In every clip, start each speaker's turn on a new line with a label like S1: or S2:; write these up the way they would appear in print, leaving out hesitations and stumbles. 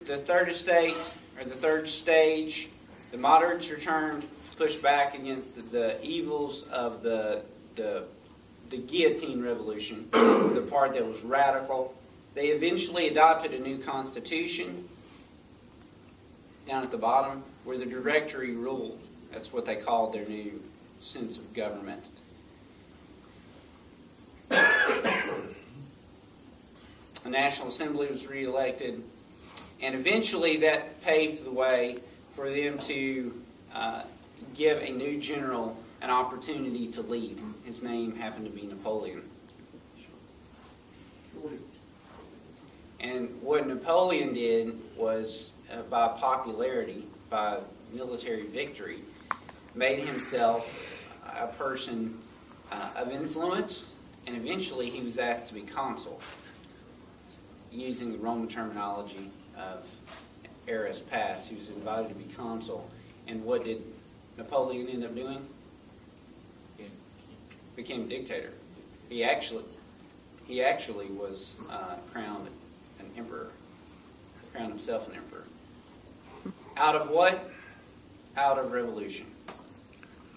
S1: The third estate, or the third stage, the moderates returned to push back against the evils of the guillotine revolution, the part that was radical. They eventually adopted a new constitution down at the bottom where the Directory ruled. That's what they called their new sense of government. A National Assembly was re-elected, and eventually that paved the way for them to give a new general an opportunity to lead. His name happened to be Napoleon. And what Napoleon did was, by popularity, by military victory, made himself a person of influence, and eventually he was asked to be consul, using the Roman terminology of eras past. He was invited to be consul. And what did Napoleon end up doing? Became a dictator. He actually was crowned an emperor. Crowned himself an emperor. Out of what? Out of revolution.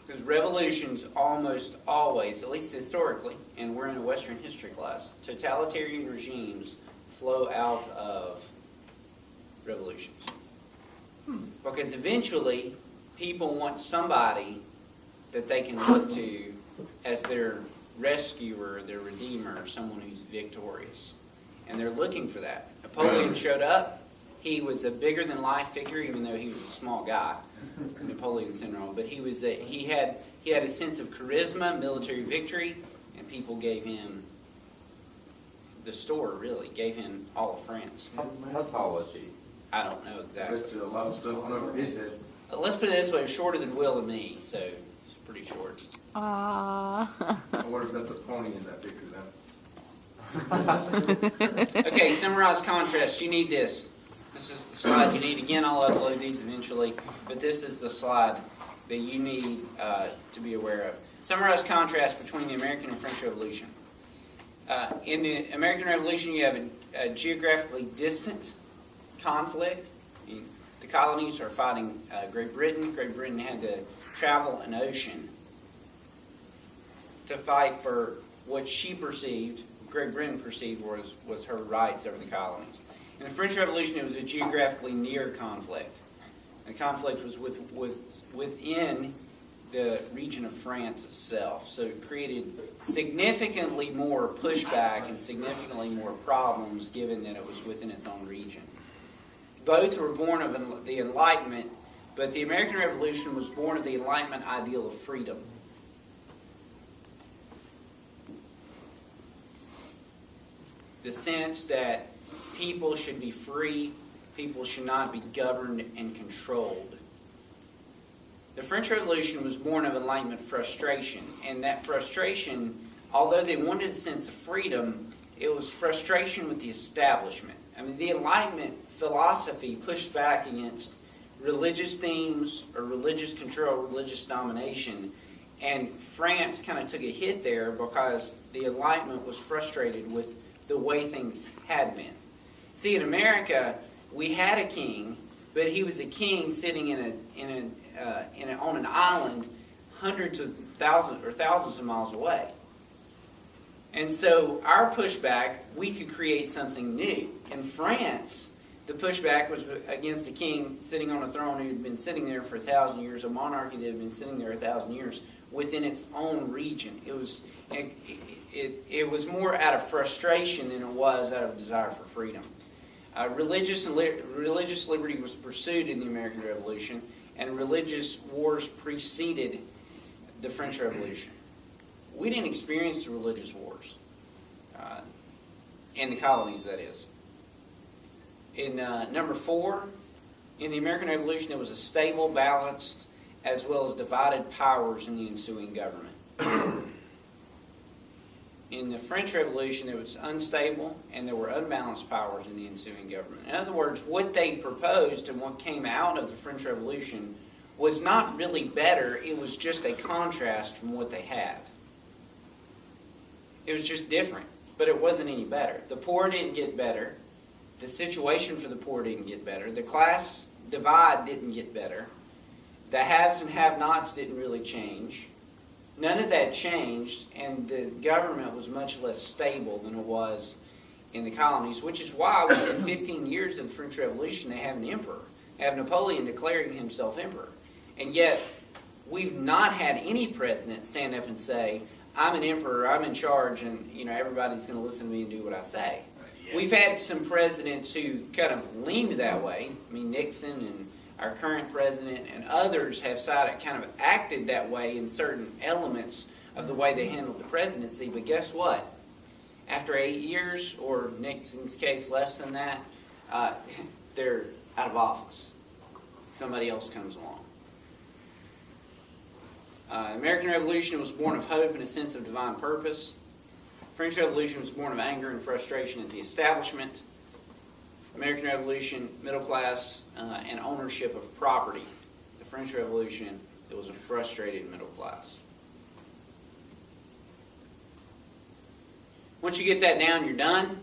S1: Because revolutions almost always, at least historically, and we're in a Western history class, totalitarian regimes flow out of revolutions. Because eventually, people want somebody that they can look to as their rescuer, their redeemer, someone who's victorious. And they're looking for that. Napoleon showed up. He was a bigger-than-life figure, even though he was a small guy, Napoleon syndrome. But he had a sense of charisma, military victory, and people gave him the store, really, gave him all of France.
S2: How tall was he?
S1: I don't know exactly.
S2: That's a lot of stuff went over his head.
S1: Let's put it this way, shorter than Will and me, so it's pretty short.
S2: I wonder if that's a pony in that picture then.
S1: Okay, summarize contrast. You need this. This is the slide you need. Again, I'll upload these eventually, but this is the slide that you need to be aware of. Summarize contrast between the American and French Revolution. In the American Revolution, you have a geographically distant conflict. The colonies are fighting Great Britain. Great Britain had to travel an ocean to fight for what she perceived, Great Britain perceived was her rights over the colonies. In the French Revolution, it was a geographically near conflict. The conflict was within the region of France itself. So it created significantly more pushback and significantly more problems given that it was within its own region. Both were born of the Enlightenment, but the American Revolution was born of the Enlightenment ideal of freedom. The sense that people should be free, people should not be governed and controlled. The French Revolution was born of Enlightenment frustration, and that frustration, although they wanted a sense of freedom, it was frustration with the establishment. I mean, the Enlightenment philosophy pushed back against religious themes or religious control, religious domination, and France kind of took a hit there because the Enlightenment was frustrated with the way things had been. See, in America, we had a king, but he was a king sitting on an island hundreds of thousands or thousands of miles away. And so our pushback, we could create something new. In France, the pushback was against a king sitting on a throne who had been sitting there for 1,000 years, a monarchy that had been sitting there 1,000 years within its own region. It was more out of frustration than it was out of desire for freedom. Religious liberty was pursued in the American Revolution, and religious wars preceded the French Revolution. We didn't experience the religious wars in the colonies, that is. In number 4, in the American Revolution, there was a stable, balanced, as well as divided powers in the ensuing government. In the French Revolution, it was unstable, and there were unbalanced powers in the ensuing government. In other words, what they proposed and what came out of the French Revolution was not really better. It was just a contrast from what they had. It was just different, but it wasn't any better. The poor didn't get better. the situation for the poor didn't get better. The class divide didn't get better. The haves and have-nots didn't really change. None of that changed, and the government was much less stable than it was in the colonies, which is why within 15 years of the French Revolution they have an emperor. They have Napoleon declaring himself emperor. And yet, we've not had any president stand up and say, I'm an emperor, I'm in charge, and everybody's going to listen to me and do what I say. We've had some presidents who kind of leaned that way. I mean, Nixon and our current president and others have kind of acted that way in certain elements of the way they handled the presidency. But guess what? After 8 years, or Nixon's case less than that, they're out of office. Somebody else comes along. The American Revolution was born of hope and a sense of divine purpose. French Revolution was born of anger and frustration at the establishment. American Revolution, middle class and ownership of property. The French Revolution, it was a frustrated middle class. Once you get that down, you're done.